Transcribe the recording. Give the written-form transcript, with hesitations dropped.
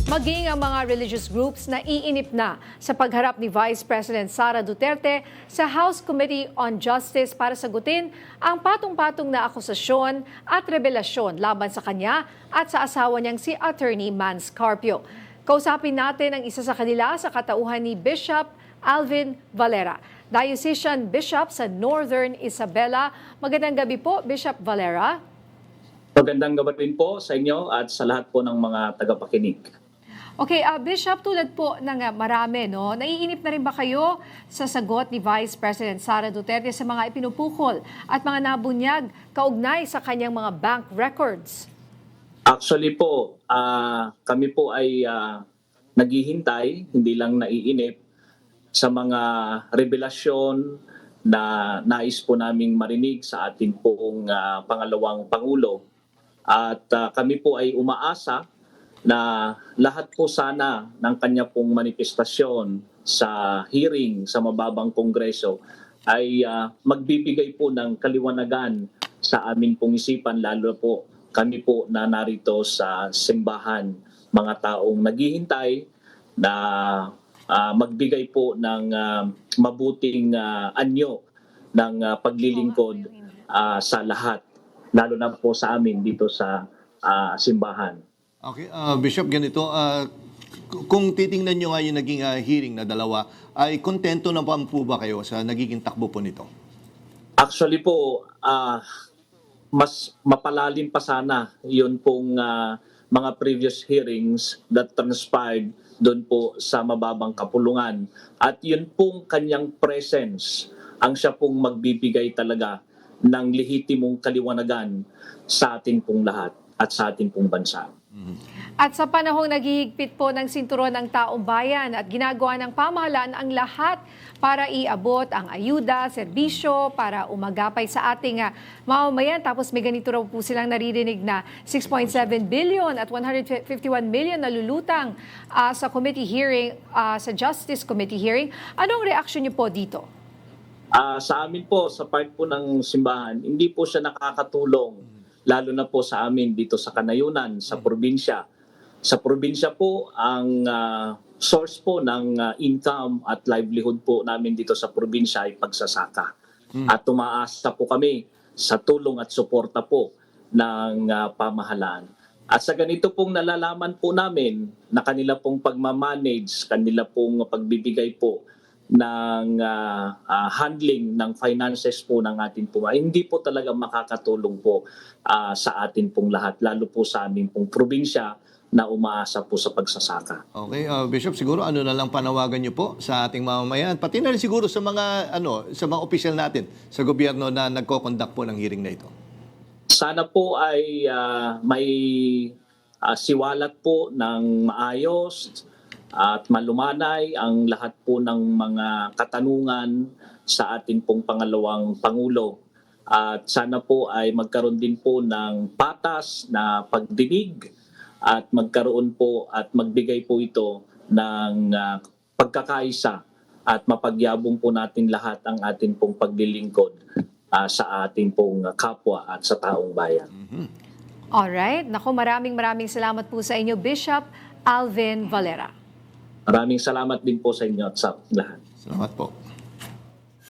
Maging ang mga religious groups na iinip na sa pagharap ni Vice President Sara Duterte sa House Committee on Justice para sagutin ang patong-patong na akusasyon at revelasyon laban sa kanya at sa asawa niyang si Attorney Mans Carpio. Kausapin natin ang isa sa kanila sa katauhan ni Bishop Alvin Valera, Diocesan Bishop sa Northern Isabela. Magandang gabi po, Bishop Valera. Magandang gabi rin po sa inyo at sa lahat po ng mga tagapakinig. Okay, Bishop, tulad po ng marami, no, naiinip na rin ba kayo sa sagot ni Vice President Sara Duterte sa mga ipinupukol at mga nabunyag kaugnay sa kanyang mga bank records? Actually po, kami po ay naghihintay, hindi lang naiinip, sa mga revelasyon na nais po naming marinig sa ating pong pangalawang Pangulo. At kami po ay umaasa na lahat po sana ng kanya pong manifestasyon sa hearing sa mababang kongreso ay magbibigay po ng kaliwanagan sa amin pong isipan, lalo po kami po na narito sa simbahan, mga taong naghihintay na magbigay po ng mabuting anyo ng paglilingkod sa lahat, lalo na po sa amin dito sa simbahan. Okay, Bishop, ganito, kung titingnan nyo nga yung naging hearing na dalawa, ay kontento na po ba kayo sa nagiging takbo po nito? Actually po, mas mapalalim pa sana yun pong mga previous hearings that transpired doon po sa mababang kapulungan. At yun pong kanyang presence ang siya pong magbibigay talaga ng lehitimong kaliwanagan sa ating pong lahat at sa ating pong bansa. At sa panahong naghihigpit po ng sinturon ng taong bayan at ginagawa ng pamahalaan ang lahat para iabot ang ayuda, serbisyo, para umagapay sa ating mamamayan. Tapos may ganito raw po silang naririnig na 6.7 billion at 151 million na lulutang sa committee hearing, sa Justice Committee hearing. Anong reaction niyo po dito? Sa amin po, sa part po ng simbahan, hindi po siya nakakatulong, lalo na po sa amin dito sa Kanayunan, sa probinsya. Sa probinsya po, ang source po ng income at livelihood po namin dito sa probinsya ay pagsasaka. At tumaasa po kami sa tulong at suporta po ng pamahalaan. At sa ganito pong nalalaman po namin na kanila pong pagmamanage, kanila pong pagbibigay po ng handling ng finances po ng ating po, hindi po talaga makakatulong po sa atin pong lahat, lalo po sa aming pong probinsya na umaasa po sa pagsasaka. Okay, Bishop, siguro ano na lang panawagan niyo po sa ating mamamayan, pati na rin siguro sa mga sa mga opisyal natin sa gobyerno na nagko-conduct po ng hearing na ito. Sana po ay may siwalat po ng maayos at malumanay ang lahat po ng mga katanungan sa ating pong pangalawang Pangulo. At sana po ay magkaroon din po ng patas na pagdinig at magkaroon po at magbigay po ito ng pagkakaisa at mapagyabong po natin lahat ang ating pong paglilingkod sa ating pong kapwa at sa taong bayan. Alright, naku, maraming salamat po sa inyo, Bishop Alvin Valera. Maraming salamat din po sa inyo at sa lahat. Salamat po.